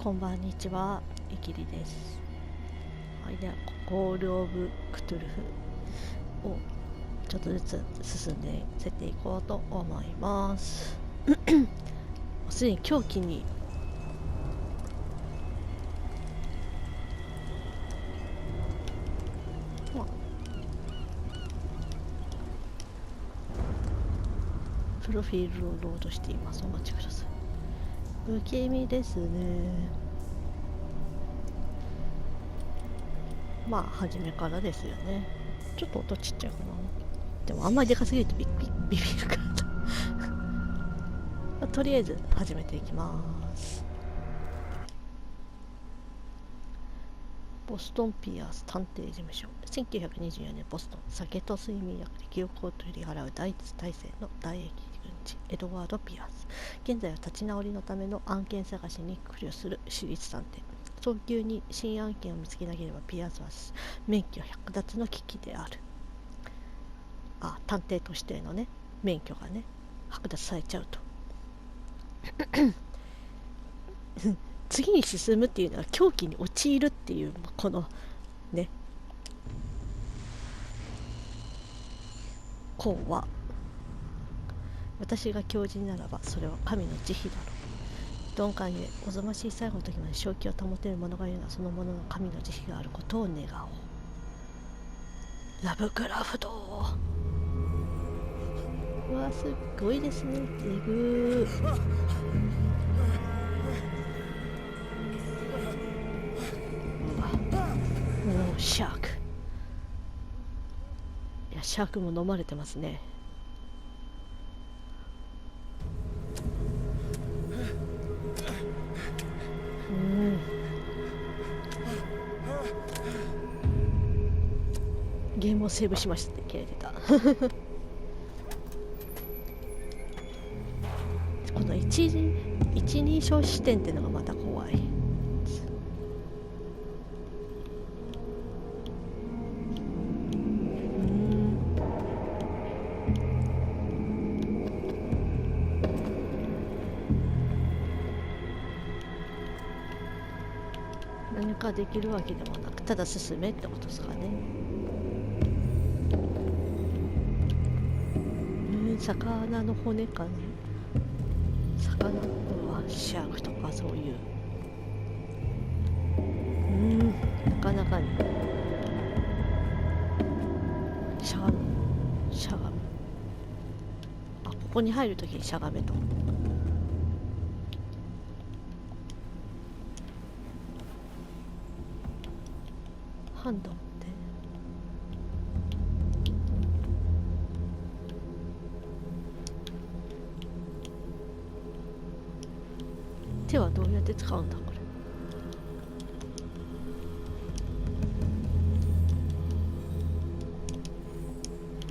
こんばんにちは、いきりです。はい、では、コールオブクトゥルフをちょっとずつ進んでせていこうと思います。すでに狂気にプロフィールをロードしています。お待ちください。不気味ですね。まあ初めからですよね。ちょっと音ちっちゃいかな。でもあんまりでかすぎるとビビるからとりあえず始めていきます。ボストンピアース探偵事務所。1924年ボストン、酒と睡眠薬で記憶を取り払う第一大生の大役軍人エドワード・ピアース。現在は立ち直りのための案件探しに苦慮する私立探偵。早急に新案件を見つけなければピアースは免許剥奪の危機である。探偵としてのね、免許がね、剥奪されちゃうと。次に進むっていうのは狂気に陥るっていう、このね、こうは私が教授ならばそれは神の慈悲だろう。鈍感ゆえおぞましい最後の時まで正気を保てる者がいるのはその者の神の慈悲があることを願おう。ラブクラフト。うわ、すっごいですね。えぐー。もうシャーク。いや、シャークも飲まれてますね。ゲームをセーブしましたって切れてた。この一人称視点っていうのがまた怖い。何かできるわけでもなく、ただ進めってことですかね。魚の骨かな。魚はシャークとかそういう。なかなかにしゃがむ。ここに入るときにしゃがめと。ハンドって手はどうやって使うんだこ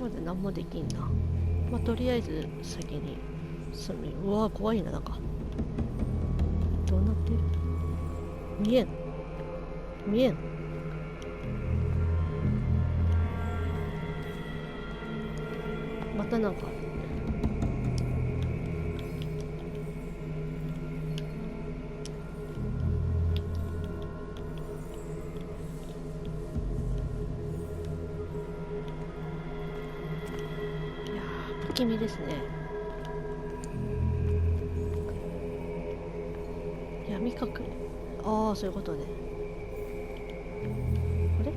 れ。まだ何もできんな。とりあえず先に進める。うわー、怖いな。なんかどうなってる。見えんまたなんか不気味ですね。闇隠れ。そういうことね。あれ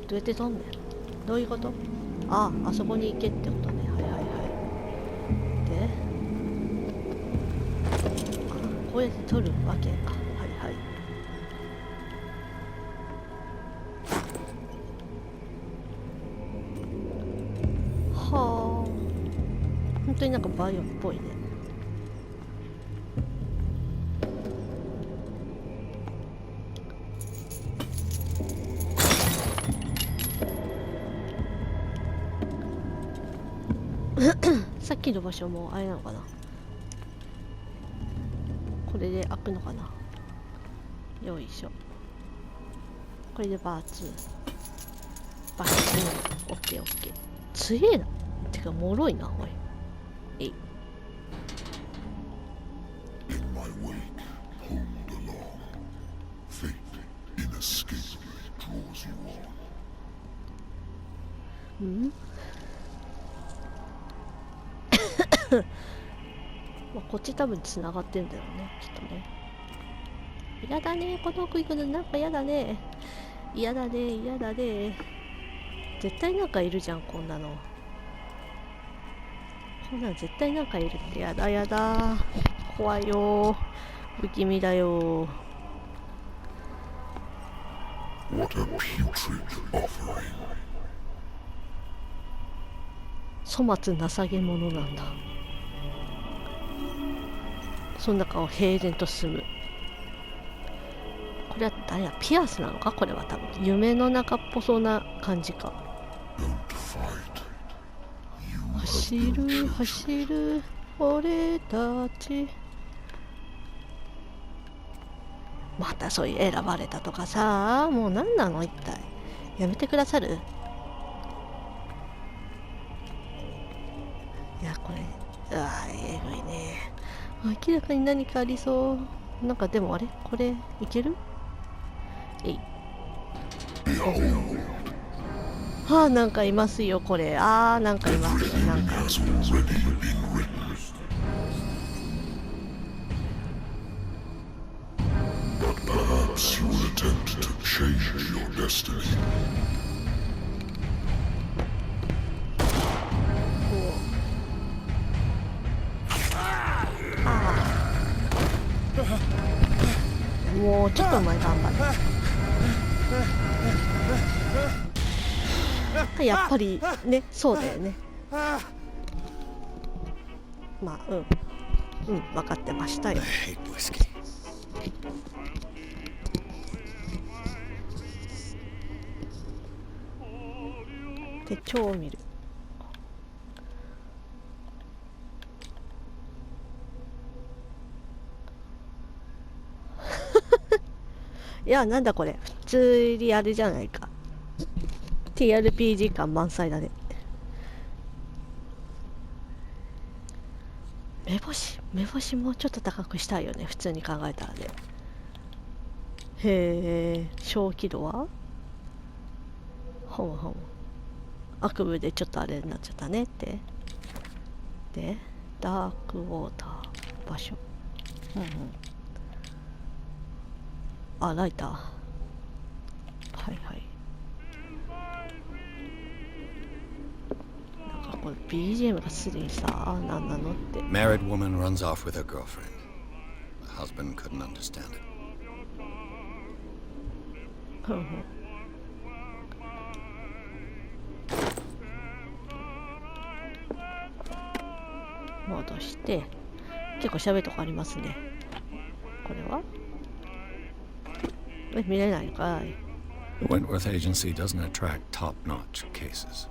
どうやって飛んでん。どういうこと。あそこに行けってことね。はいで、こうやって取るわけか。はいはあ、本当になんかバイオっぽいね。さっきの場所もあれなのかな。これで開くのかな。よいしょ。これでバー2。バー2。オッケー。強えな。てか、脆いな、おい。えい。うん。まあこっち多分つながってんだよね、きっとね。やだね、この奥行くのなんかやだね。嫌だね、嫌だね。絶対なんかいるじゃん、こんなの。こんなの絶対なんかいるって。やだやだ。怖いよ。不気味だよ。粗末なさげ者なんだ。その中を平然と進む。これは誰や、ピアスなのか、これは多分夢の中っぽそうな感じか。走る走る俺たち。またそういう選ばれたとかさ、もう何なの一体。やめてくださる。いやこれえぐいね。明らかに何かありそう。なんかでもあれこれいける。えい。なんかいますよこれ。なんかいますね。なんかもうちょっと前頑張る。やっぱりね、そうだよね。まあ分かってましたよ。手帳を見る。いやなんだこれ、普通にあれじゃないか。 TRPG 感満載だね。目星もうちょっと高くしたいよね、普通に考えたらね。へえ、小気度はほんほん。悪夢でちょっとあれになっちゃったねって。でダークウォーター場所。ライター。はいはい。なんかこれ BGM がすでにさ、なんなのって。Married woman runs off with her girlfriend. The husband couldn't understand it. 戻して、結構喋るとこありますね。これは見れないのかい。 The Wentworth Agency doesn't attract top-notch cases.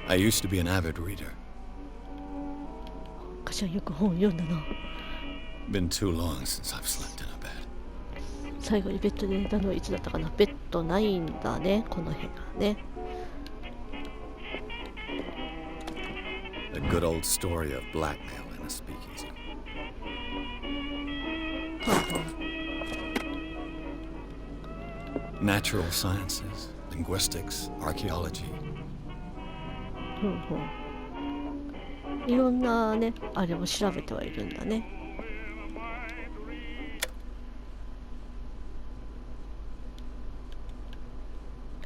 I used to be an avid reader. 昔はよく本を読んだな。 Been too long since I've slept in a bed. 最後にベッドで寝たのはいつだったかな。ベッドないんだね、この辺がね。A good old story of blackmail in a speakeasy. Natural sciences, linguistics, archaeology. いろんなね、あれを調べてはいるんだね。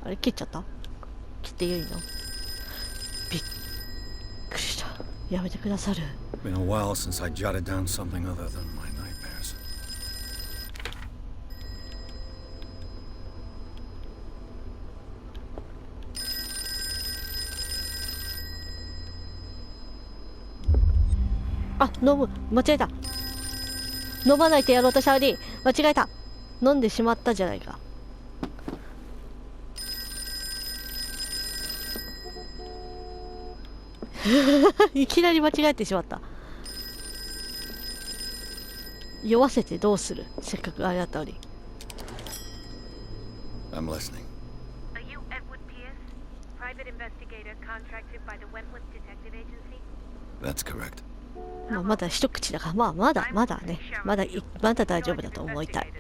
あれ切っちゃった？切っていいの？びっくりした。やめてくださる。Been a while since I jotted down something other than my nightmares. 飲む。間違えた。飲まないとやろうとしたのに間違えた。飲んでしまったじゃないか。いきなり間違えてしまった。酔わせてどうする。せっかくあれだったのに。I'm listening. Are you Edward Pierce? Private That's correct. まあ、まだ一口だから、まあ、まだね、まだ大丈夫だと思いたい。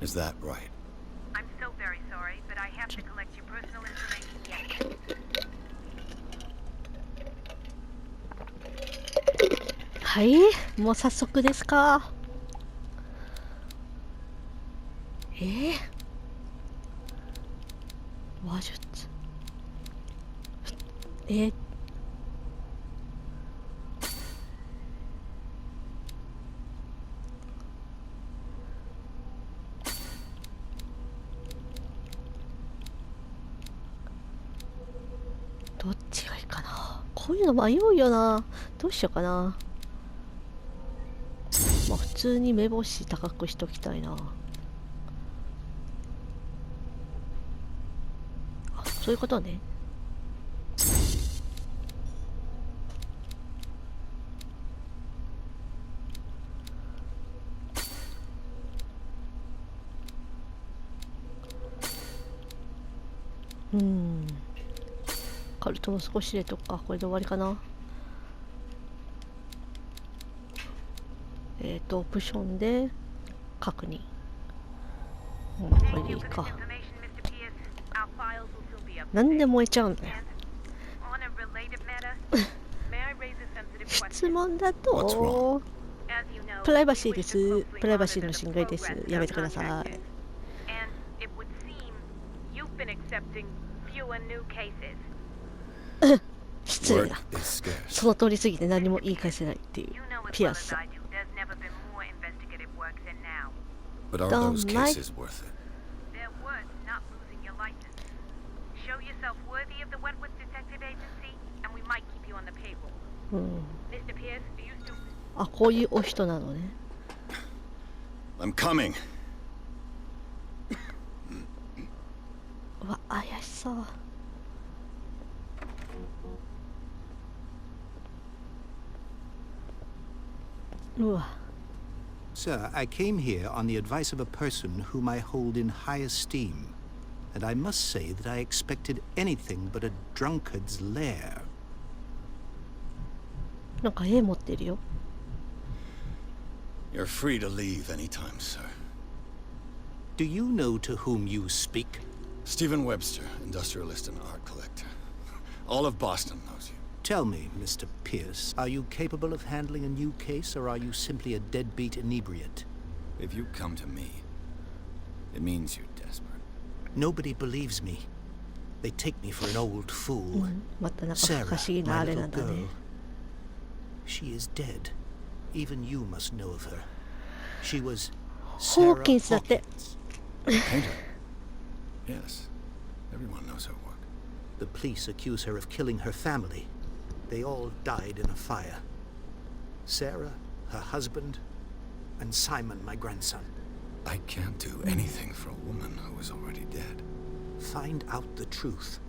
Is that right? I'm so very sorry, but I have to collect your personal information yet. はい、もう早速ですか。話術。どっちがいいかな。こういうの迷うよな。どうしようかな。まあ普通に目星高くしときたいな。あ、そういうことね。カルトも少し入れとくか。これで終わりかな。オプションで確認。これでいいか。なんで燃えちゃうんだよ。質問だとプライバシーです。プライバシーの侵害です。やめてください。失礼だ。その通り過ぎて何も言い返せないっていうピアスさん。But are those cases worth it? They're worth not losing your license. Show yourself worthy of the Wentworth Detective Agency, and we might keep you on the payroll. Mr. Pierce, are you still... あ、こういうお人なのね。I'm coming. うわ、怪しそう。うわ。Sir, I came here on the advice of a person whom I hold in high esteem, and I must say that I expected anything but a drunkard's lair. なんか絵持ってるよ。You're free to leave anytime, sir. Do you know to whom you speak? Stephen Webster, industrialist and art collector. All of Boston knows you. Tell me, Mr. Pierce, are you capable of handling a new case, or are you simply a deadbeat inebriate? If you come to me, it means you're desperate. Nobody believes me. They take me for an old fool. またなんか不 Sarah, 思議なあ my れな little んだね。 girl. She is dead. Even you must know of her. She was Sarah Hawkins だって。 Painter? Yes. Everyone knows her work. The police accuse her of killing her family. They all died in a fire. Sarah, her husband, and Simon, my grandson. I can't do anything for a woman who is already dead. Find out the truth.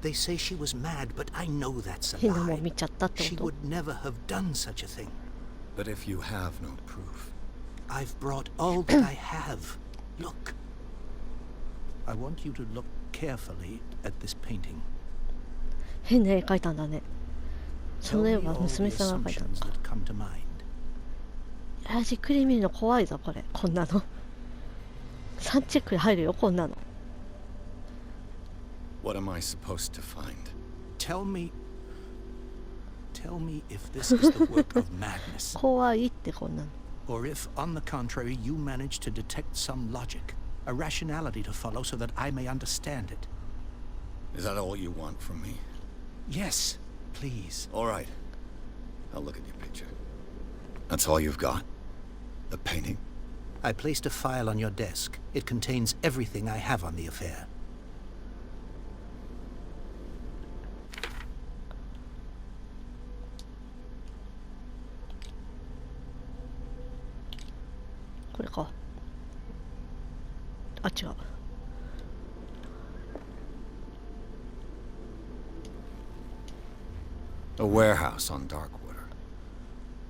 They say she was mad, but I know that's a 変なも lie. ん見ちゃったってこ She と。 would never have done such a thing. But if you have no proof, I've brought all that I have. Look. I want you to look carefully at this painting. 変な絵描いたんだね。そ Tell の me 絵 all は the 娘さんが描いたの assumptions か。 that come to mind. いや、じっくり見るの怖いぞ、これ。こんなの。サンチェックに入るよ、こんなの。what am I supposed to find? Tell me if this is the work of madness, 怖いってこんなの。 or if, on the contrary, you manage to detect some logic, a rationality to follow so that I may understand it. Is that all you want from me? Yes, please. All right. I'll look at your picture. That's all you've got? The painting? I placed a file on your desk. It contains everything I have on the affair. これか。あ、違う。A warehouse on Darkwater.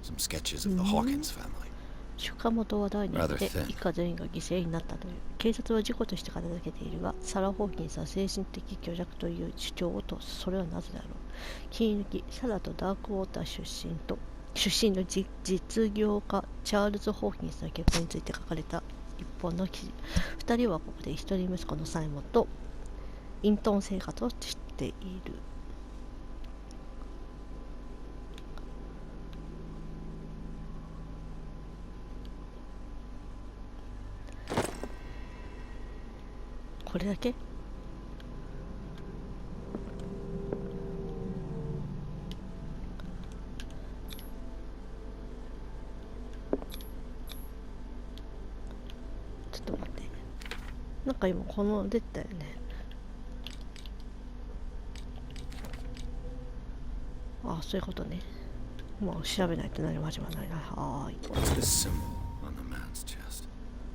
Some sketches of the Hawkins family. 出火元は第によって一家全員が犠牲になったという。警察は事故として片付けているが、サラ・ホーキンスは精神的虚弱という主張を通す。それはなぜだろう。切り抜き、サラとダークウォーター出身の実業家チャールズ・ホーキンスの結婚について書かれた一本の記事。2人はここで一人息子のサイモンと隠遁生活をしている。これだけ？ちょっと待って。なんか今この出たよね。ああ、そういうことね。もう調べないと何も始まらないな。はーい。What's this symbol on the man's chest?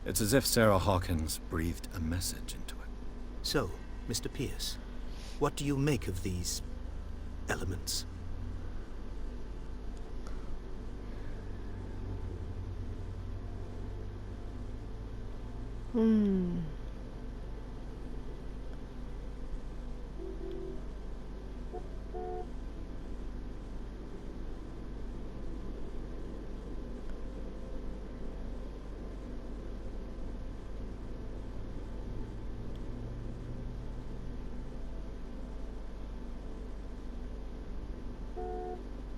It's as if Sarah Hawkins breathed a message into it. So, Mr. Pierce, what do you make of these elements?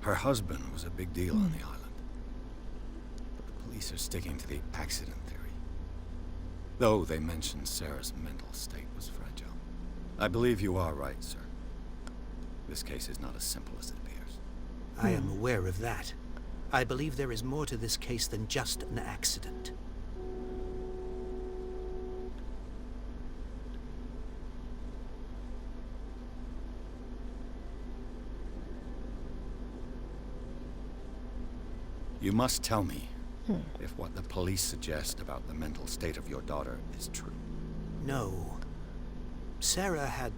Her husband was a big deal on the island. But the police are sticking to the accident theory. Though they mentioned Sarah's mental state was fragile. I believe you are right, sir. This case is not as simple as it appears. I am aware of that. I believe there is more to this case than just an accident. You must tell me if what the police suggest about the mental state of your daughter is true. No. Sarah had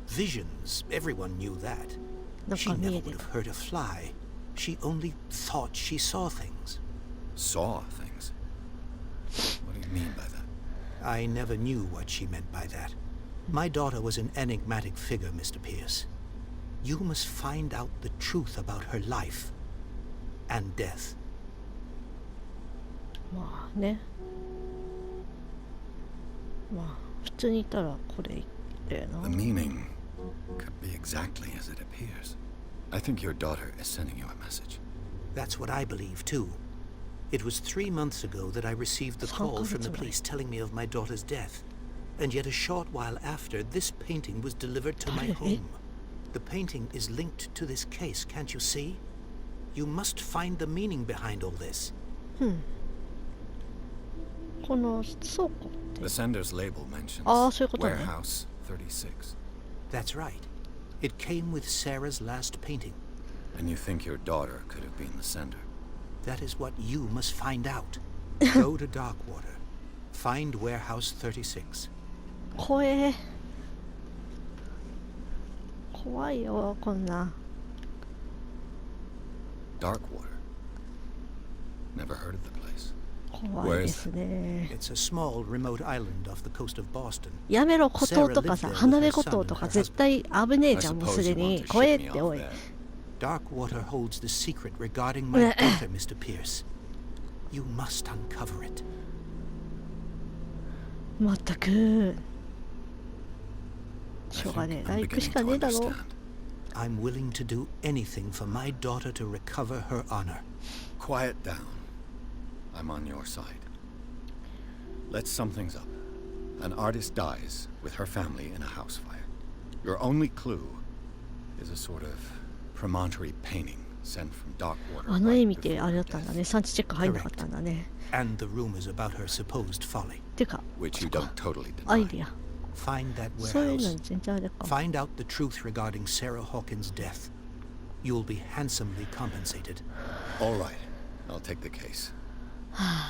visions. Everyone knew that. She never would have hurt a fly. She only thought she saw things. Saw things? What do you mean by that? I never knew what she meant by that. My daughter was an enigmatic figure, Mr. Pierce. You must find out the truth about her life and death. まあね。まあ普通に言ったらこれだよな。 The meaning could be exactly as it appears. I think your daughter is sending you a message. That's what I believe too. It was 3 months ago that I received the call from the police telling me of my daughter's death. And yet a short while after, this painting was delivered to my home. The painting is linked to this case, can't you see? You must find the meaning behind all this. この倉庫って The sender's label mentions ああ、そういうことね。 Warehouse 36. That's right. It came with Sarah's last painting. And you think your daughter could have been the sender? That is what you must find out. Go to Darkwater. Find Warehouse 36. 怖え。怖いよ、こんな。 Darkwater. Never heard of the place. 怖いですね。 It's a small remote island off the coast of Boston. やめろ、孤島とかさ、離れ孤島とか絶対危ねえじゃん、もうすでに。怖えっておい。 Darkwater holds the secret regarding my daughter, Mr. Pierce. You must uncover it. まったく。しょうがねえ。行くしかねえだろ。 I'm willing to do anything for my daughter to recover her honor. Quiet down. I'm on your side. Let's sum things up. An artist dies with her family in a house fire. Your only clue is a sort of promontory painting sent from Darkwater. あの絵見てあれだったんだね。産地チェック入んなかったんだね。And the rumors about her supposed folly. てか、 Which you don't totally アイ deny. ディア。 Find that そういうの warehouse. に全然あれか。 Find out the truth regarding Sarah Hawkins' death. You'll be handsomely compensated. All right. I'll take the case.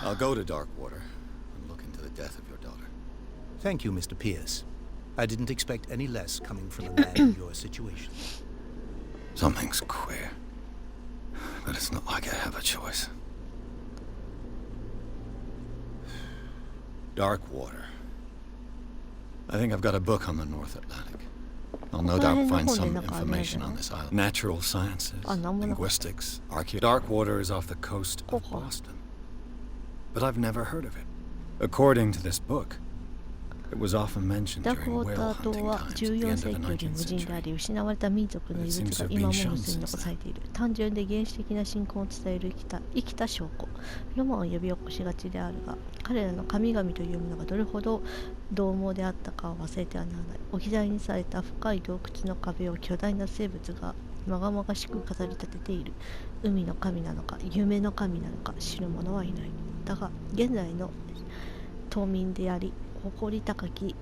I'll go to Darkwater and look into the death of your daughter. Thank you, Mr. Pierce. I didn't expect any less coming from a man in your situation. Something's queer. But it's not like I have a choice. Dark water. I think I've got a book on the North Atlantic. I'll no doubt find some information on this island. Natural sciences, linguistics, archaeology. Dark water is off the coast of Boston. But I've never heard of it. According to this book, it was often mentioned ダーク during ウォー whale ター島 hunting は times at the 14 end 世 of 紀 the より無 19th 人であ century. り失われた民族の遺物が今も無数に残されている。単純で原始的な信仰を伝える生きた証拠。ロマンを呼び起こしがちであるが、彼らの神々というものがどれほど獰猛であったかを忘れてはならない。置き去りにされた深い洞窟の壁を巨大な生物がまがまがしく飾り立てている。海の神なのか夢の神なのか知る者はいない。だが現在の島民であり誇り高き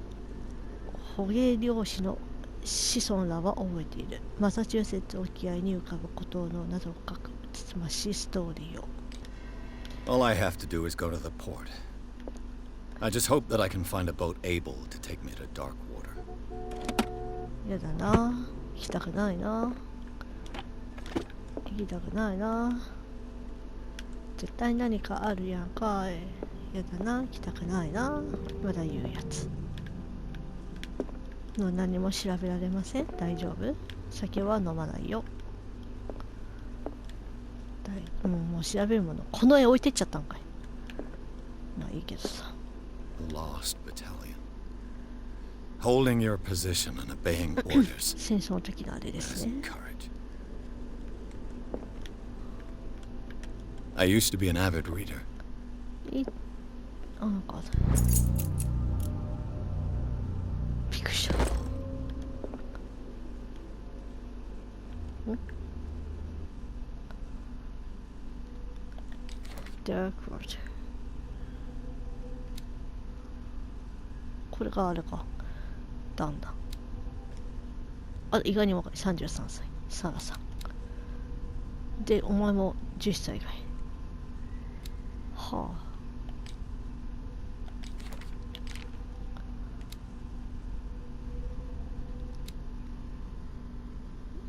捕鯨漁師の子孫らは覚えている。マサチューセッツ沖合に浮かぶ孤島の謎深くつつましいストーリーを。All I have to do is go to the port. I just hope that I can find a boat able to take me to dark water. やだな、行きたくないな、行きたくないな、絶対何かあるやんかい。やだな、行きたくないな、まだ言うやつ。もう何も調べられません。大丈夫？酒は飲まないよ。もう調べるものこの絵置いてっちゃったんかい。まあいいけどさ。Lost battalion. Holding your position and obeying orders. 戦争の時のあれですね。I used to be an avid reader. なんかびっくりした。Dark Water。これがあれか。だんだん。あ、意外に若い。33歳。サラさん。で、お前も10歳ぐらい。はあ。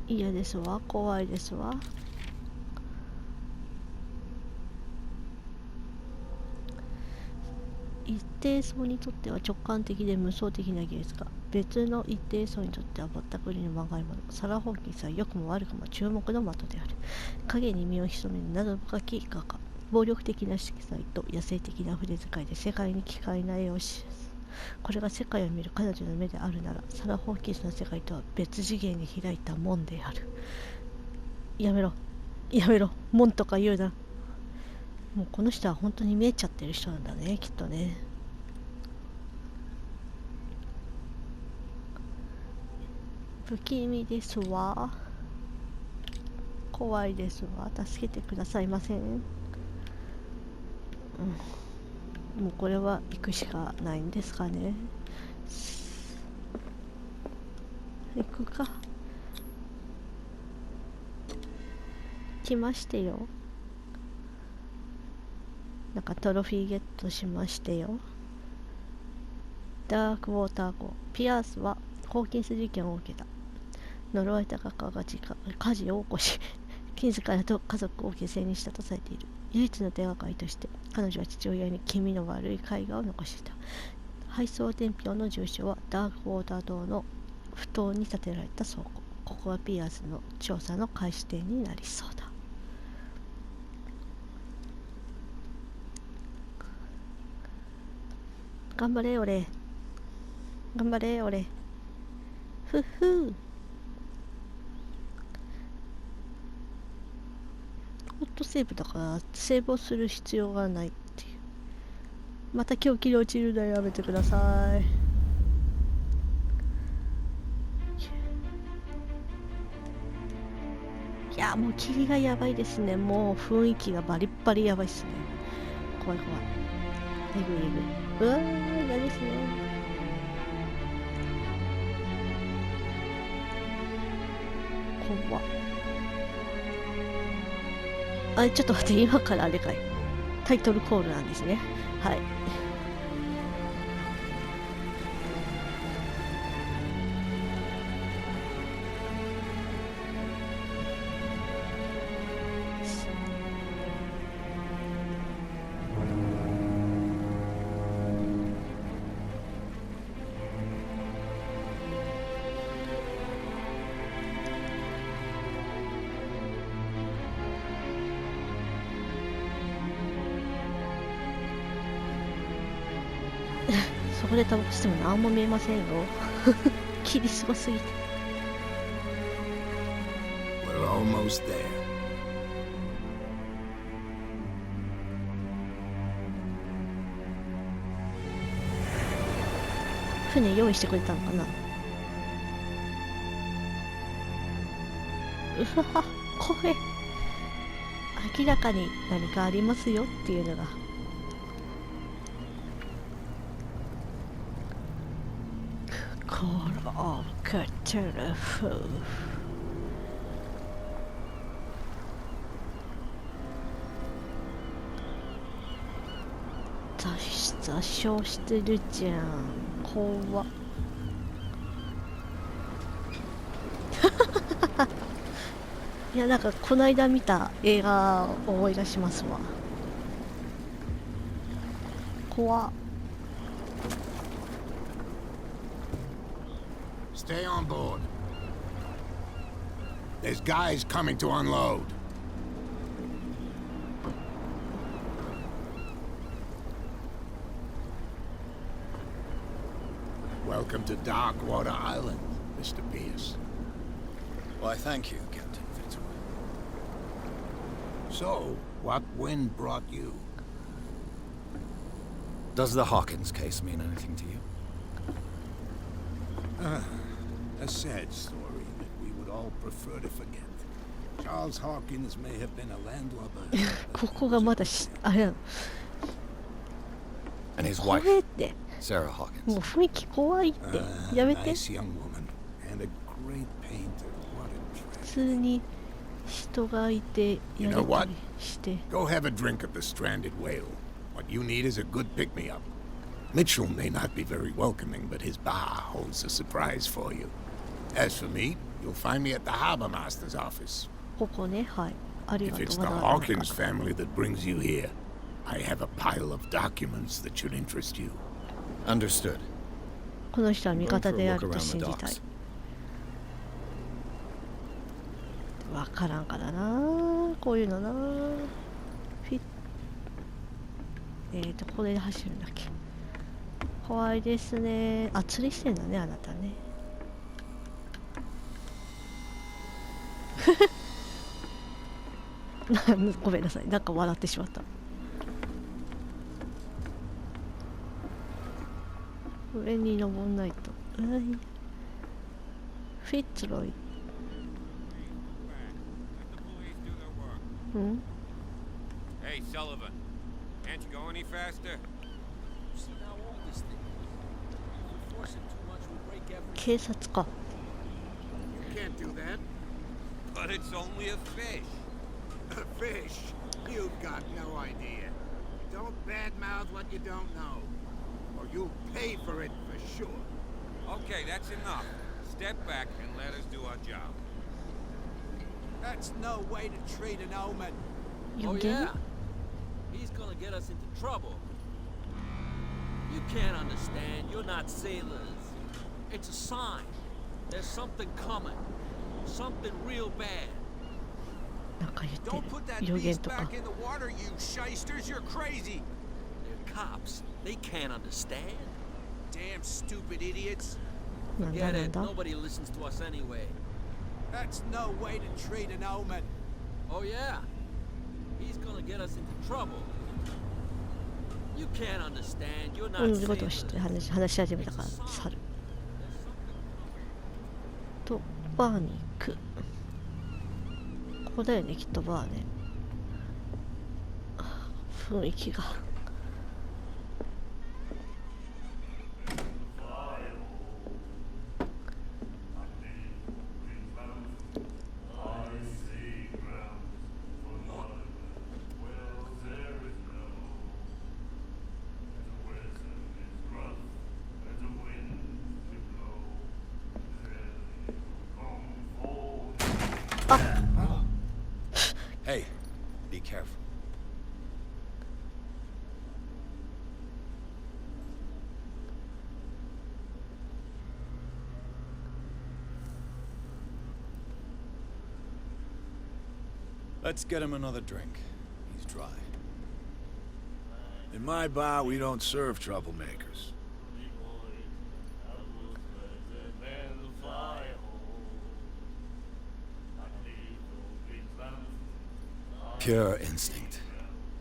嫌ですわ、怖いですわ。一定層にとっては直感的で無双的な技術が、別の一定層にとってはぼったくりのまがいもの。サラ・ホーキンスは良くも悪くも注目の的である。影に身を潜める謎深き画家。暴力的な色彩と野生的な筆遣いで世界に奇怪な絵を示す。これが世界を見る彼女の目であるなら、サラ・ホーキンスの世界とは別次元に開いた門である。やめろ、やめろ、門とか言うな。もうこの人は本当に見えちゃってる人なんだね、きっとね。不気味ですわ。怖いですわ。助けてくださいません。もうこれは行くしかないんですかね。行くか。来ましてよ。なんかトロフィーゲットしましてよ。ダークウォーター号。ピアースはホーキンス事件を受けた。呪われた画家が火事を起こし、自らと家族を犠牲にしたとされている。唯一の手がかりとして、彼女は父親に気味の悪い絵画を残していた。配送伝票の住所はダークウォーター島の埠頭に建てられた倉庫。ここはピアースの調査の開始点になりそうだ。頑張れ俺、頑張れ俺、ふっふー。ホットセーブだからセーブをする必要がないっていう。また今日切り落ちるのやめてください。いやもう霧がやばいですね。もう雰囲気がバリッバリやばいっすね。怖い怖い。えぐいえぐい。うわー嫌ですね。怖っ。あ、ちょっと待って、今からあれかい。タイトルコールなんですね。はい。そこでタバコしても何も見えませんよ。霧すごすぎて。We're almost there. 船用意してくれたのかな。うわ、怖い。明らかに何かありますよっていうのが。Call of Cthulhu。座礁してるじゃん。怖っ。いや、なんかこの間見た映画を思い出しますわ。怖っ。Stay on board. There's guys coming to unload. Welcome to Darkwater Island, Mr. Pierce. Why, thank you, Captain Fitzroy. So, what wind brought you? Does the Hawkins case mean anything to you? A sad story that we would all prefer to forget. Charles Hawkins may have been a landlubber. ここがまだあれなの。And his 怖 wife, えって。 Sarah Hawkins. もう雰囲気怖いって。やめて。 Nice young woman and a great painter. What a 普 treasure. 通に人がいてやれたりして。 Go have a drink at the stranded whale. What you need is a good pick-me-up. Mitchell may not be very welcoming, but his bar holds a surprise for you. As for me, you'll find me at the harbor master's office. ここね、はい。あり If がと it's う。 the まだまだ Hawkins family that brings you here, I have a pile of documents that should interest you. Understood. この人は味方であると信じたい。わからんからな、こういうのな。フィこれで走るんだっけ。怖いですね。あ、釣りしてんだね、あなたね。ごめんなさい、なんか笑ってしまった。上に登んないと。フィッツロイ。うん？ Hey, Sullivan, can't you go any faster? 警察か。You can't do that. But it's only a fish. A fish? You've got no idea. Don't badmouth what you don't know, or you'll pay for it for sure. Okay, that's enough. Step back and let us do our job. That's no way to treat an omen. You get it? He's gonna get us into trouble. You can't understand. You're not sailors. It's a sign. There's something coming. Something real bad. なんか言って Don't put that る。予言 beast とか。 back in the water, you shysters. You're crazy. They're cops. They can't understand. Damn stupid idiots. なんだ Get なん it? だ。 Nobody listens to us anyway. That's no way to treat an omen. Oh yeah? He's gonna get us into trouble. You can't understand. You're 同 not じことを知っ sailors. て話し始めたから去る。とバーに行く。ここだよね、きっとバーね。雰囲気が。Hey, be careful. Let's get him another drink. He's dry. In my bar, we don't serve troublemakers. Pure instinct.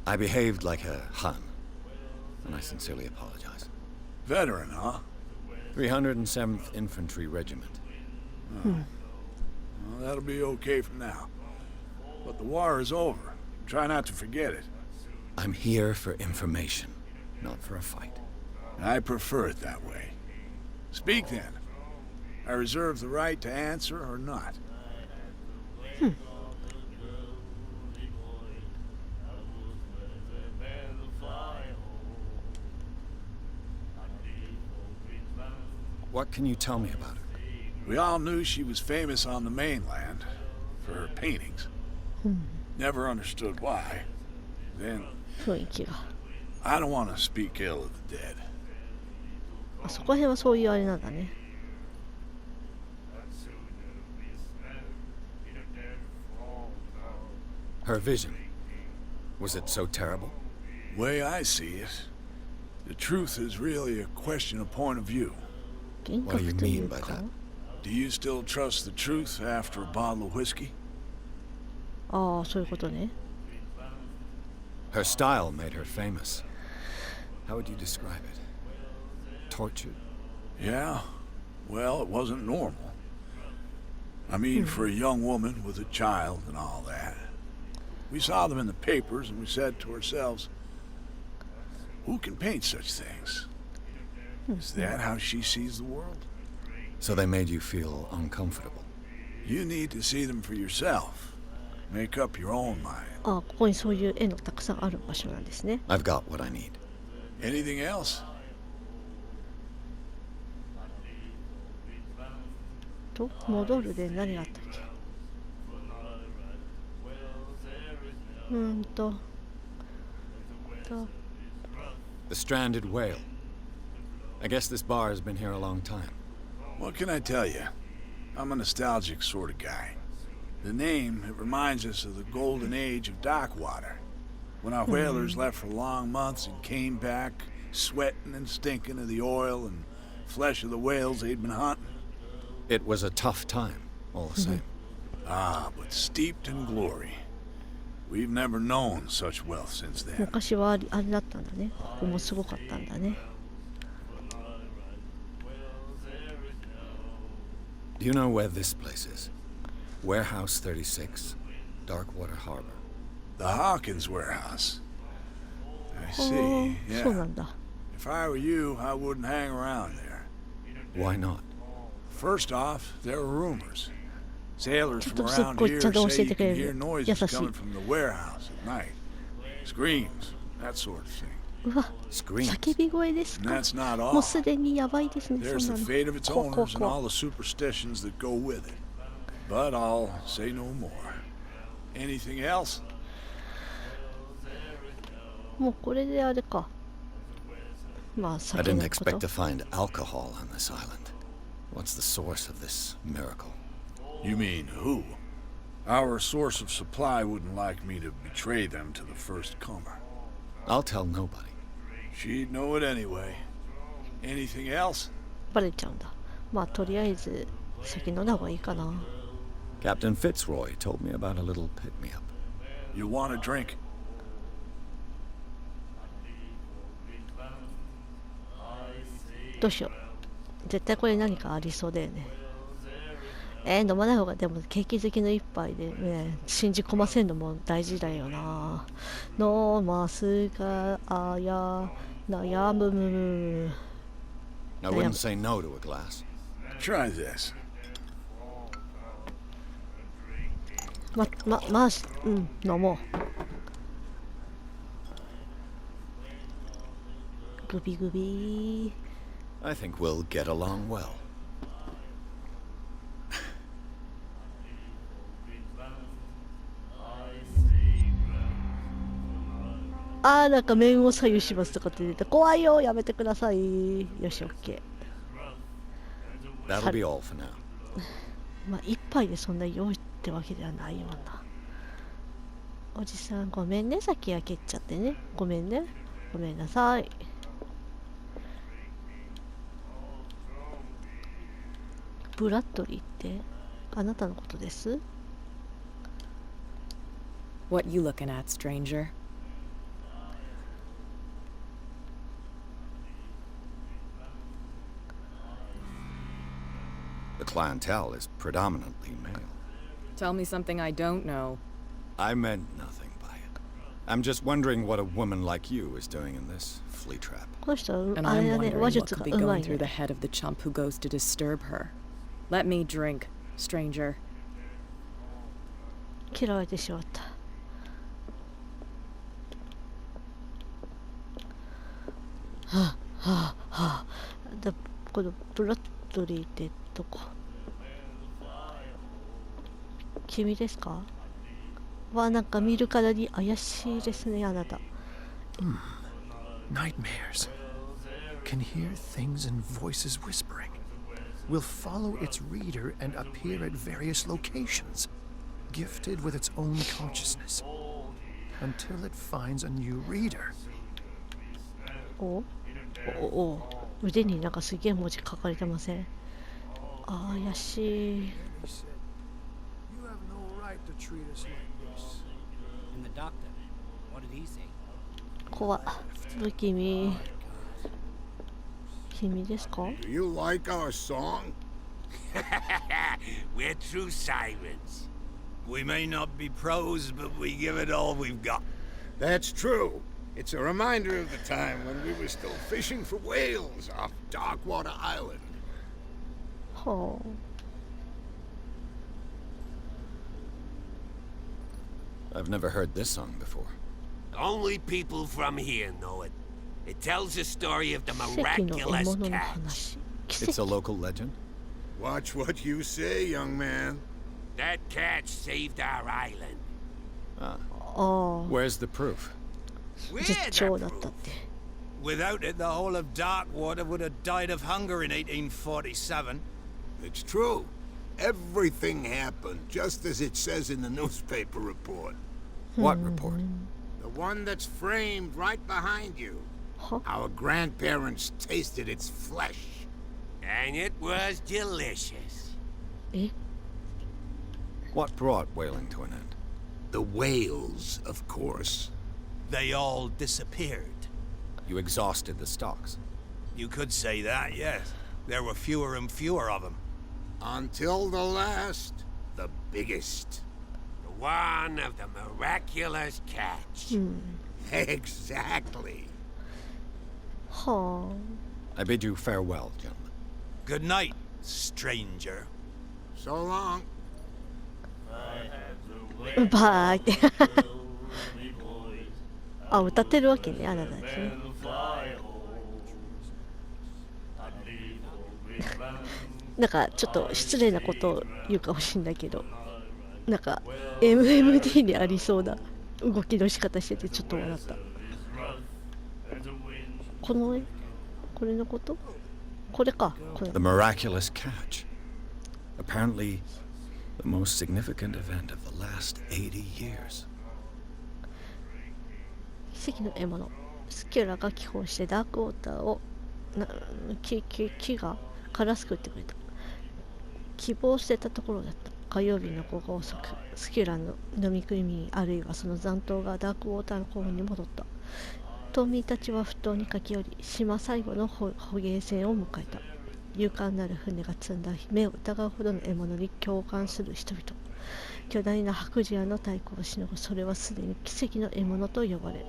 I behaved like a Hun, and I sincerely apologize. Veteran, huh? 307th Infantry Regiment. Well, that'll be okay for now. But the war is over. Try not to forget it. I'm here for information, not for a fight. I prefer it that way. Speak then. I reserve the right to answer or not. What can you tell me about her? We all knew she was famous on the mainland for her paintings. Never understood why. Then, 雰囲気が。 I don't want to speak ill of the dead. あそこら辺はそういうあれなんだね。Her vision. Was it so terrible? Way I see it, the truth is really a question of point of view. 幻 What do you 覚とい mean う by か that? Do you still trust the truth after a bottle of whiskey? ああ、そういうことね。 Her style made her famous. How would you describe it? Tortured? Yeah, well, it wasn't normal. I mean, for a young woman with a child and all that. We saw them in the papers and we said to ourselves, who can paint such things? Is that how she sees the world? So they made you feel uncomfortable. You need to see them for yourself. Make up your own mind. ああ、ここにそういう絵のたくさんある場所なんですね。 I've got what I need. Anything else? と、戻るで何があったっけ。The stranded whale. I guess this bar has been here a long time. What can I tell you? I'm a nostalgic sort of guy. The name, it reminds us of the golden age of dock water. When our whalers left for long months and came back, sweating and stinking of the oil and flesh of the whales they'd been hunting. It was a tough time, all the same. Ah, but steeped in glory. We've never known such wealth since then. 昔はあれだったんだね。ここもすごかったんだね。 Do you know where this place is? Warehouse 36, Darkwater Harbor. The Hawkins warehouse. I あ see, あ、そうな yeah. んだ。 If I were you, I wouldn't hang around there. Why not? First off, there are rumors. Sailors from ちょっとすっ around ごい here ちゃんと教 say え you てくれ can hear る。 noises 優しい。 coming from the warehouse at night. Screams, that sort of thing. うわ、 Screams. 叫び声です And か。 that's not もう all. すでにやばいですね。 There's そん the な fate of の。 its こうこう owners and こ all the superstitions that go with it. But I'll say no more. Anything else? う。もうこれであれか。まあ、 I 酒 didn't のこ expect と to。find alcohol on this island. What's the source of this miracle? You mean who? Our source of supply wouldn't like me to betray them to the first comer. I'll tell nobody. She'd know it anyway. Anything else? バレちゃうんだ。まあ、とりあえず酒飲んだ方がいいかな。 Captain Fitzroy told me about a little pick-me-up. You want a drink? どうしよう。絶対これ何かありそうだよね。飲まない方が、でもケーキ好きの一杯でね、信じ込ませるのも大事だよな。飲ますがあや悩むむむ。 I wouldn't say no to a glass. Try this. 飲もう。グビグビ。 I think we'll get along well. あー、なんか面を左右しますとかって出て、怖いよ、やめてください。よし、オッケー。 That'll be all for now. まあ、一杯でそんな用意ってわけではないよな。おじさん、ごめんね、先開けちゃってね。ごめんね。ごめんなさい。ブラッドリーってあなたのことです？ What you looking at, stranger? The clientele is predominantly male. Tell me something I don't know. I meant nothing by it. I'm just wondering what a woman like you is doing in this flea trap. この人は And あれ I'm だね、 wondering 話 what 術 could が be うま going い through the ね。 head of the chump who goes to disturb her. Let me drink, stranger. 嫌われてしまった。はあはあはあ。このブラッドリーってどこ？君ですか？わあ、なんか見るからに怪しいですね、あなた。Nightmares. Can hear things and voices whispering. Will follow its reader and appear at various locations, gifted with its own consciousness, until it finds a new reader. お腕になんかすげえ文字書かれてません？怪しい。You have no right to treat us like this. And the doctor, what did he say? 怖っ。不気味。君ですか？ Do you like our song? We're true sirens. We may not be pros, but we give it all we've got. That's true. It's a reminder of the time when we were still fishing for whales off Darkwater Island. はあ。 I've never heard this song before. Only people from here know it. It tells the story of the 奇跡の獲 miraculous 物の catch. 話。奇 It's a 跡。 local legend? Watch what you say, young man. That catch saved our island. ああ。 Where's the proof? We're 絶 the 頂だった proof. って。 Without it, the whole of Darkwater would have died of hunger in 1847. It's true. Everything happened just as it says in the newspaper report. What report? The one that's framed right behind you. は Our grandparents tasted its flesh. And it was delicious. え What brought whaling to an end? The whales, of course. They all disappeared. You exhausted the stocks. You could say that, yes. There were fewer and fewer of them. Until the last, the biggest. The one of the miraculous catch. Exactly. は I bid you farewell, gentlemen. Good night, stranger. So long. あ。バーって。あ、歌ってるわけね、あなたですね。なんかちょっと失礼なことを言うかもしれないけど、なんか MMD にありそうな動きの仕方しててちょっと笑った。この絵、これのこと？これか。これ。 The miraculous catch. Apparently, the most significant event of the last 80 years. 奇跡の獲物。スキュラが寄港してダークウォーターを木がからすくってくれた。希望してたところだった。火曜日の午後遅く、スキュラの飲み食い民あるいはその残党がダークウォーターの港に戻った。島民たちは埠頭に駆け寄り、島最後の捕鯨船を迎えた。勇敢なる船が積んだ目を疑うほどの獲物に共感する人々。巨大な白磁屋の太鼓をしのぐ、それはすでに奇跡の獲物と呼ばれる。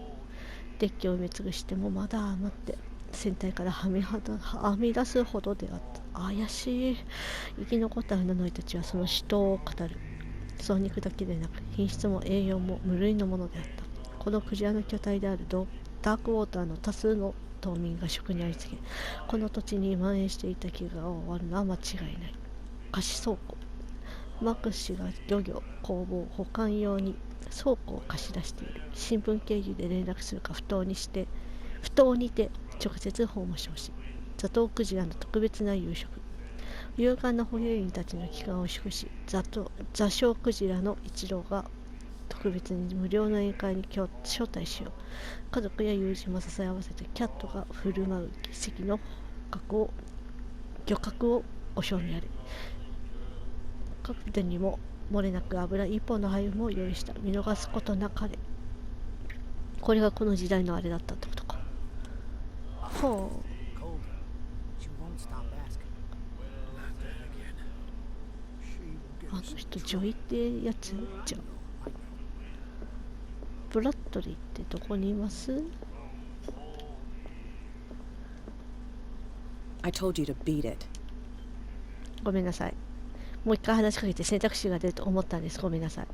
デッキを埋め尽くしてもまだ余って船体からはみ出すほどであった。怪しい。生き残った船乗りたちはその死闘を語る。その肉だけでなく品質も栄養も無類のものであった。このクジラの巨体であるダークウォーターの多数の島民が食にありつけ、この土地に蔓延していた飢餓が終わるのは間違いない。貸し倉庫。マックス氏が漁業、工房、保管用に倉庫を貸し出している。新聞経由で連絡するか埠頭にて直接訪問してほしい。ザトウクジラの特別な夕食。勇敢な捕鯨員たちの帰還を祝し、座礁クジラの一同が特別に無料の宴会に招待しよう。家族や友人も支え合わせてキャットが振る舞う奇跡の漁獲をご賞味あれ。カクテルにも漏れなく油一本の灰も用意した。見逃すことなかれ。これがこの時代のあれだったってことか。ほう。あの人ジョイってやつじゃん。ブラッドリーってどこにいます？ I told you to beat it. ごめんなさい。もう一回話しかけて選択肢が出ると思ったんです。ごめんなさい。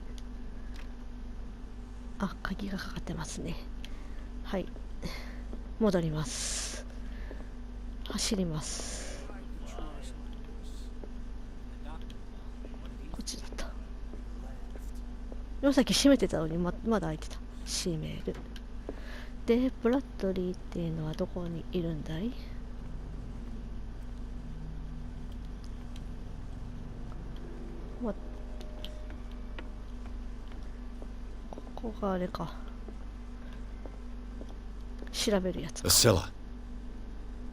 あ、鍵がかかってますね。はい。戻ります。走ります。こっちだった。今さっき閉めてたのにまだ開いてた。閉める。で、ブラッドリーっていうのはどこにいるんだい？ここがあれか。調べるやつか。 Scylla.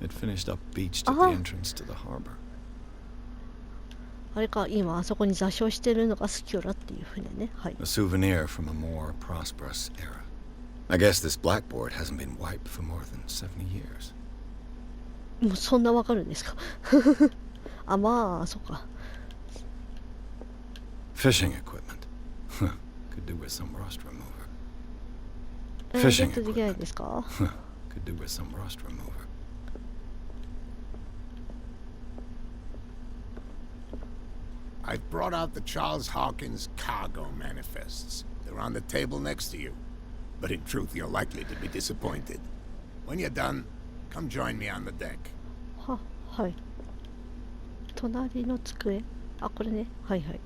It finished up beached at the entrance to the harbor. あれか、今あそこに座礁してるのがスキュラっていう船ね。はい。A souvenir from a more prosperous era. I guess this blackboard hasn't been wiped for more than 70 years. もうそんなわかるんですか？あ、まあ、そうか。Fishing equipment. Could do with some rust remover. Fishing equipment. Could do with some rust remover. I've brought out the Charles Hawkins cargo manifests. They're on the table next to you. But in truth, you're likely to be disappointed. When you're done, come join me on the deck. はい。隣の机。あ、これね。はいはい。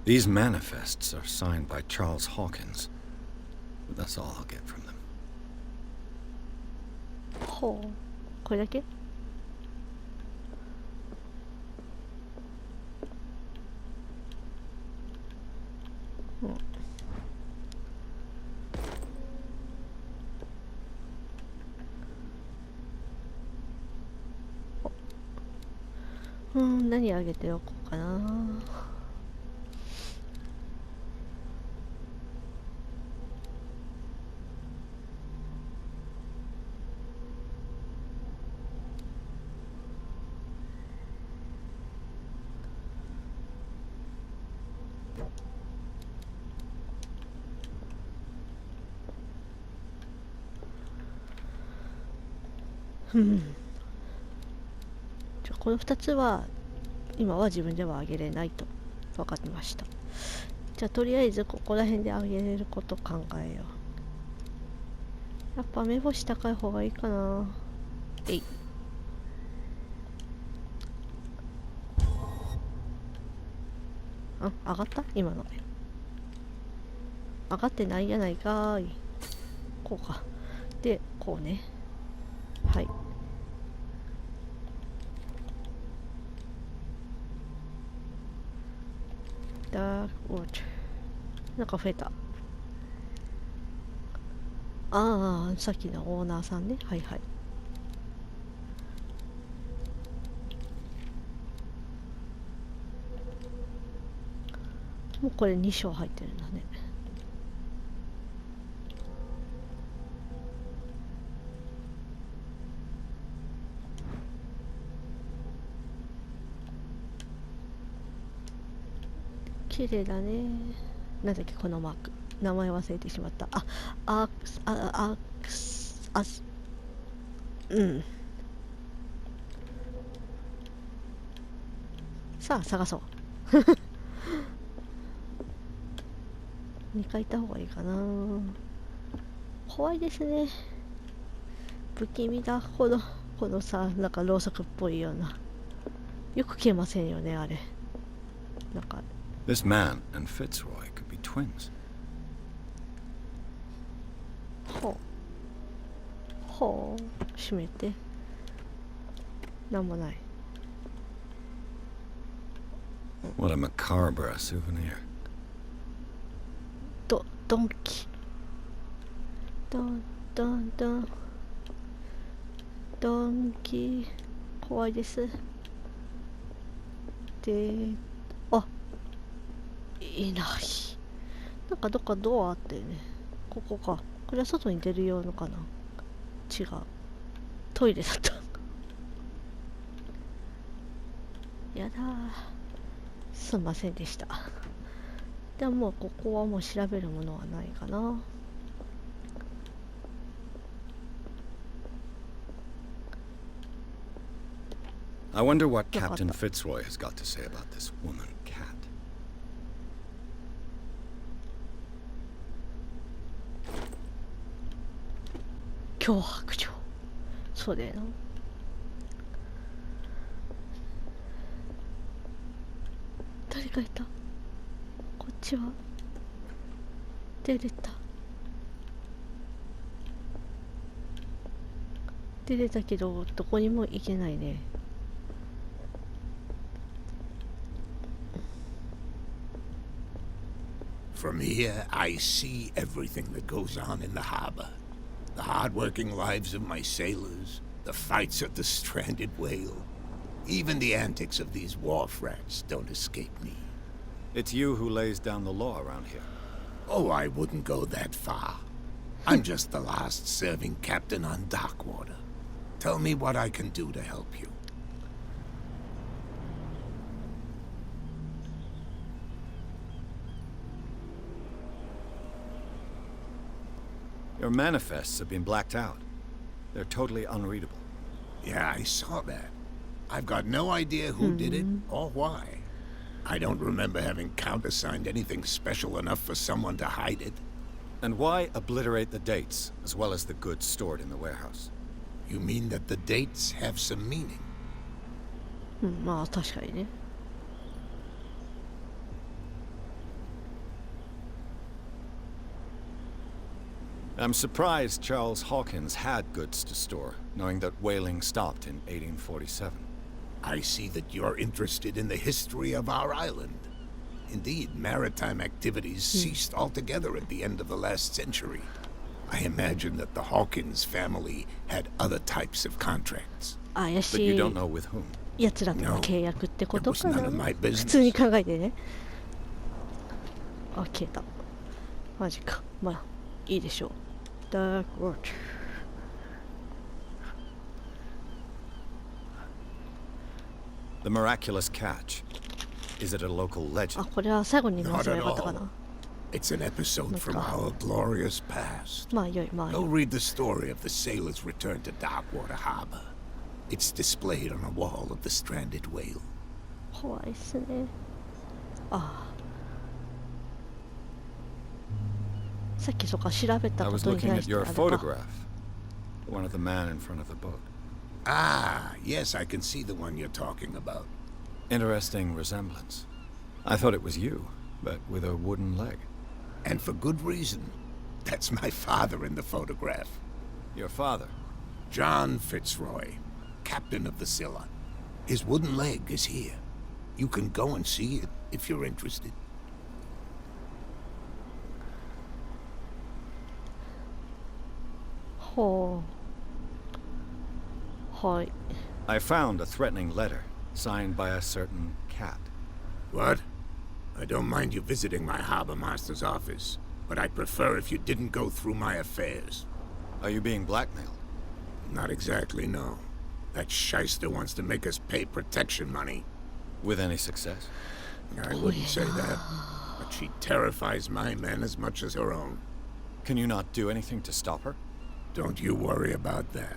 These manifests are signed by Charles Hawkins. But that's all I'll get from them. ほう。これだけ？何あげておこうかな。この2つは今は自分ではあげれないと分かってました。じゃあとりあえずここら辺であげれること考えよう。やっぱ目星高い方がいいかな。えい。あ、上がった？今の上がってないやないかーい。こうか。で、こうね。はい。ダークウォーター。なんか増えた。ああ、さっきのオーナーさんね。はいはい。もうこれ2章入ってるんだね。綺麗だね。なんだっけこのマーク。名前忘れてしまった。うん。さあ探そう。2回行った方がいいかな。怖いですね。不気味だ。このさ、なんかろうそくっぽいような。よく消えませんよね、あれ。なんか。This man and Fitzroy could be twins. ほう。閉めて。なんもない。What a macabre souvenir. ドンキドンドンドンドンキ怖いです。で、あ、いない。なんかどっかドアあってね。ここか。これは外に出る用のかな。違う。トイレだった。やだー。すんませんでした。でももうここはもう調べるものはないかな。I wonder what Captain Fitzroy has got to say about this woman cat. 脅迫状。そうだよな。誰がいた？こっちは出れた。出れたけどどこにも行けないね。From here, I see everything that goes on in the harbor. The hard-working lives of my sailors, the fights of the stranded whale. Even the antics of these wharf rats don't escape me. It's you who lays down the law around here. Oh, I wouldn't go that far. I'm just the last serving captain on Darkwater. Tell me what I can do to help you. Your manifests have been blacked out. They're totally unreadable. Yeah, I saw that. I've got no idea who did it or why. I don't remember having countersigned anything special enough for someone to hide it. And why obliterate the dates, as well as the goods stored in the warehouse? You mean that the dates have some meaning? まあ確かにね。I'm surprised Charles Hawkins had goods to store, knowing that whaling stopped in 1847. I see that you're interested in the history of our island. Indeed, maritime activities ceased altogether at the end of the last century. I imagine that the Hawkins family had other types of contracts. 怪 But you し don't い know with whom. やつらとの契約ってことか It was な。 none of my 普 business. 通に考えてね。あ、消えた。マジか。まあ、いいでしょう。Dark Water。The miraculous catch. Is it a local あ、 legend? これは最後に回 Not せば at よかったか all. な。 It's an episode from our glorious past. まあよい、まあ Go よい。 read the story of the sailors' return to Darkwater Harbor. It's displayed on a wall of the stranded whale. 怖いっすね。ああ。さっきそっか調べた I こ was とに looking 対 at して your あれか。 photograph. One of the man in front of the boat. Ah, yes, I can see the one you're talking about. Interesting resemblance. I thought it was you, but with a wooden leg. And for good reason. That's my father in the photograph. Your father? John Fitzroy, captain of the Scylla. His wooden leg is here. You can go and see it if you're interested. ほう。はい。 I found a threatening letter, signed by a certain cat. What? I don't mind you visiting my harbor master's office, but I'd prefer if you didn't go through my affairs. Are you being blackmailed? Not exactly, no. That shyster wants to make us pay protection money. With any success? I wouldn't say that, but she terrifies my men as much as her own. Can you not do anything to stop her? Don't you worry about that.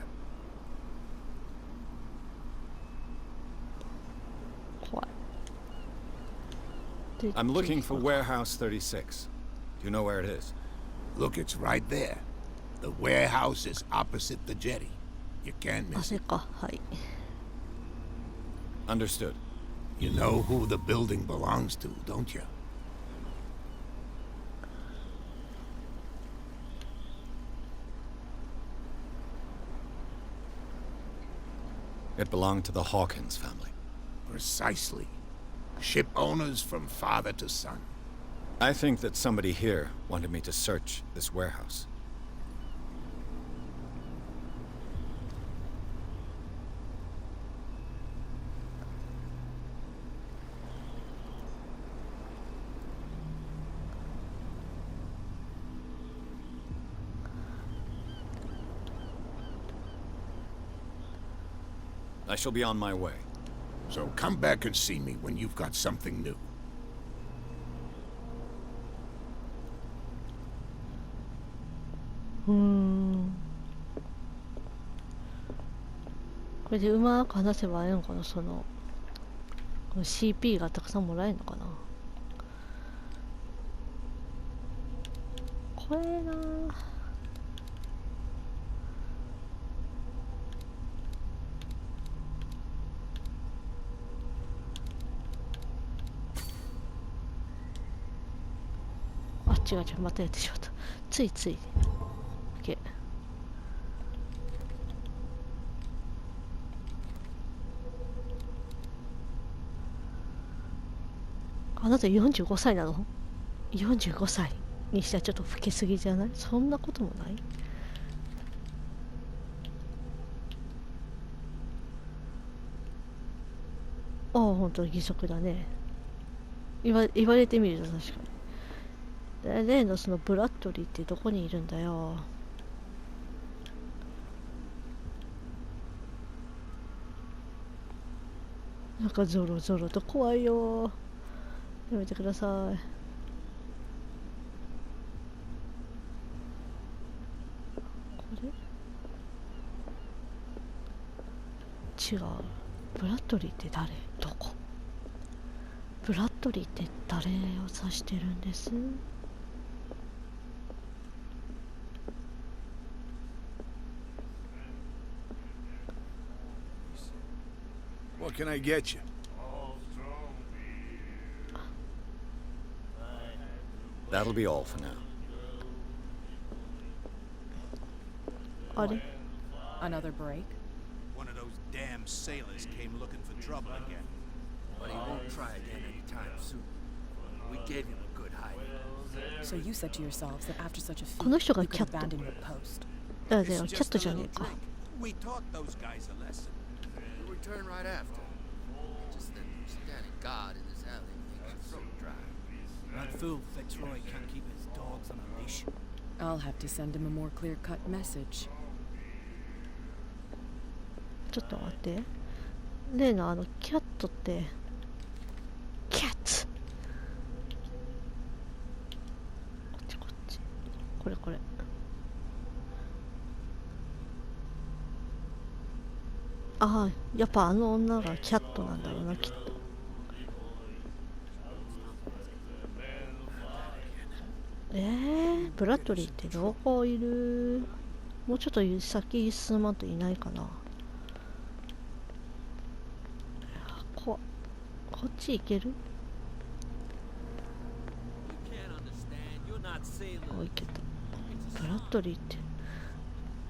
怖い。で I'm looking for Warehouse 36. Do you know where it is? Look, it's right there. The warehouse is opposite the jetty. You can't あ、 miss それ it. か。はい。 Understood. You know who the building belongs to, don't you? It belonged to the Hawkins family. Precisely. Ship owners from father to son. I think that somebody here wanted me to search this warehouse. I shall be on my way. So come back and see me when you've got something new. これでうまく話せばいいのかな、この CP がたくさんもらえるのかな。これなあ、違う、またやってしまった。つい OK。あなた45歳なの ?45 歳にしてはちょっと老けすぎじゃない？そんなこともない？ああ、ほんと義足だね。言われてみると確かに。例のそのブラッドリーってどこにいるんだよ。なんかゾロゾロと怖いよ。やめてください。これ違う。ブラッドリーって誰？どこ？ブラッドリーって誰を指してるんです？What can I get you? That'll be all for now. あれ？ Another break? One of those damn sailors came looking for trouble again. But he won't try again anytime soon. We gave him a good hiding. So you said to yourselves that after such a feat, この人が you キ could ャット。 abandon your post. だよ、キャットじゃねえか。 We taught those guys a lesson. We'll return right after. Just that standing guard in this alley makes your throat dry. That fool Fitzroy can't keep his dogs on a leash. I'll have to send him a more clear-cut message. ちょっと待って。例のキャットって、キャッツ。こっち。これ。ああ、やっぱあの女がキャットなんだろうな、きっと。ブラッドリーってどこいる？もうちょっと先進まんといないかな。こっち行ける？あ、行けた。ブラッドリーって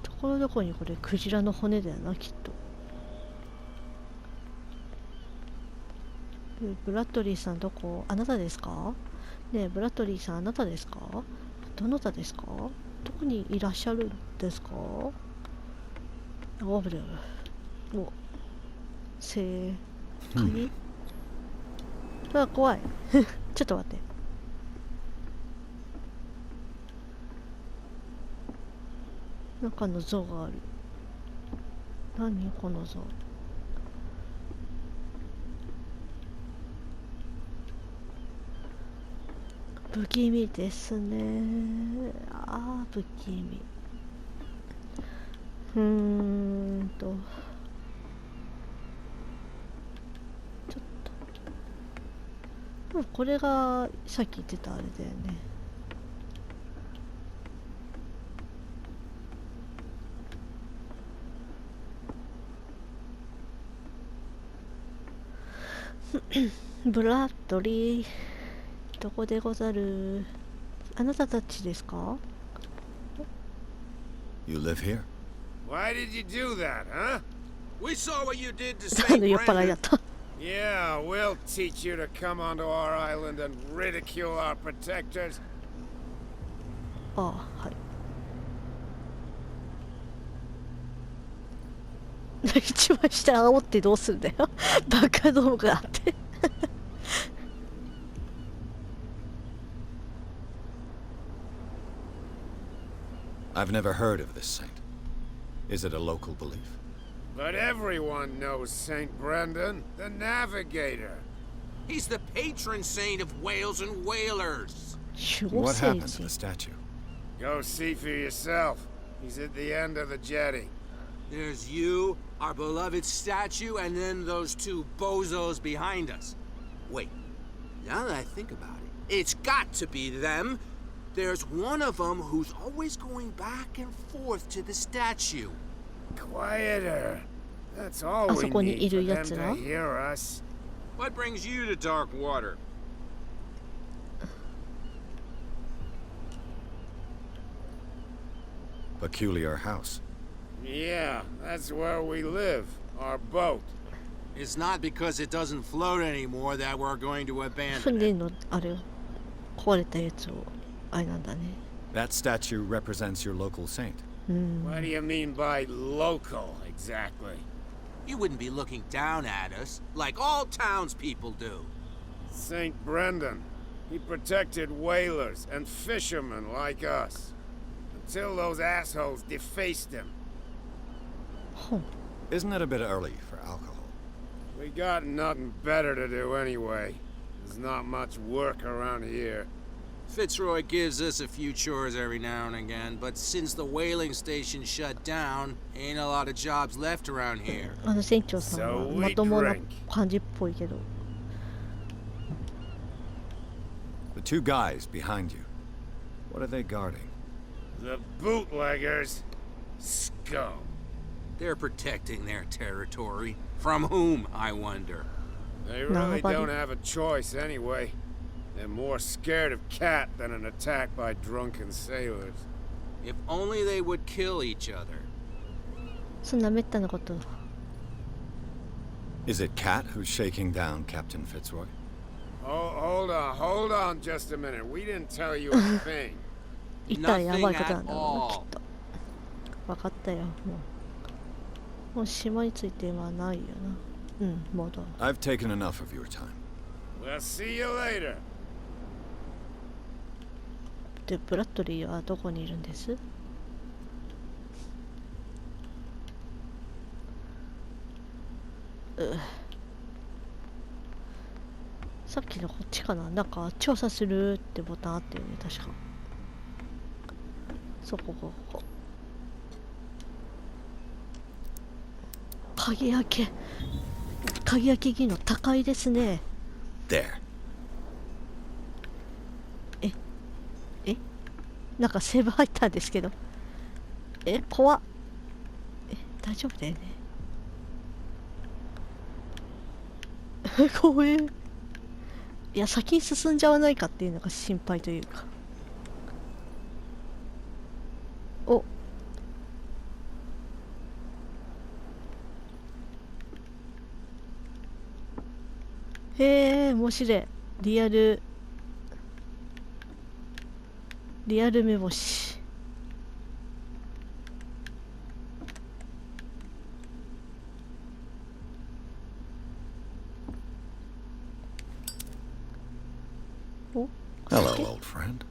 ところどころにこれクジラの骨だよな、きっと。ブラッドリーさんどこ？あなたですか？ねえ、ブラッドリーさんあなたですか？どなたですか？どこにいらっしゃるんですか？おぶる。お、正解？あ、怖い。ちょっと待って。中の像がある。何この像。不気味ですね。ああ、不気味。ちょっと。これがさっき言ってたあれだよね。ブラッドリー。どこでござる？あなたたちですか？ You live here? Why did you do that, huh? We saw what you did to 何の St. 酔っ払いだ Brandon. った。Yeah, we'll teach you to come onto our island and ridicule our protectors. ああ、はい。一番下煽ってどうするんだよ。バカ動画って。I've never heard of this saint. Is it a local belief? But everyone knows Saint Brendan, the navigator. He's the patron saint of whales and whalers. What happened to the statue? Go see for yourself. He's at the end of the jetty. There's you, our beloved statue, and then those two bozos behind us. Wait, now that I think about it, it's got to be them. There's one of them who's always going back and forth to the statue. Quieter. That's all we need for them to hear us. What brings you to dark water? Peculiar house. Yeah, that's where we live. Our boat. It's not because it doesn't float anymore that we're going to abandon 船のあれ壊れたやつをあれなんだね。That statue represents your local saint. What do you mean by local, exactly? You wouldn't be looking down at us, like all townspeople do. Saint Brendan. He protected whalers and fishermen like us. Until those assholes defaced him. Isn't it a bit early for alcohol? We got nothing better to do anyway. There's not much work around here. Fitzroy gives us a few chores every now and again, but since the whaling station shut down, ain't a lot of jobs left around here. あの船長さんはまともな感じっぽいけど。The two guys behind you. What are they guarding? The bootleggers. Scum. They're protecting their territory. From whom, I wonder? They really don't have a choice anyway. They're more scared of Cat than an attack by drunken sailors. If only they would kill each other. そんなめったなこと。Is it Cat who's shaking down Captain Fitzroy? Oh, hold on just a minute. We didn't tell you a thing. いったらやばいことなんだろうな、きっと。分かったよ、もう島についてはないよな。うん、戻る。I've taken enough of your time. We'll see you later. で、ブラッドリーはどこにいるんです？さっきのこっちかな。なんか調査するってボタンあったよね、確か。そう、ここ。鍵開け技能高いですね。There. なんかセーブ入ったんですけど。怖っ。大丈夫だよね。怖え。いや、先に進んじゃわないかっていうのが心配というか。お。へえ、面白い。リアル目星。お、Hello, old friend.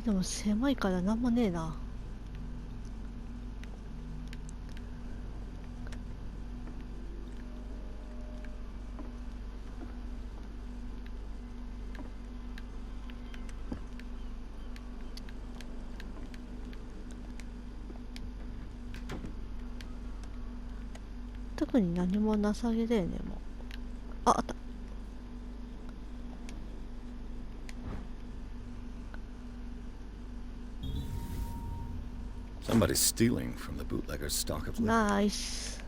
でも狭いからなんもねえな。特に何もなさげだよね、もう。あった。Somebody's stealing from the bootlegger's stock of liquor. Nice.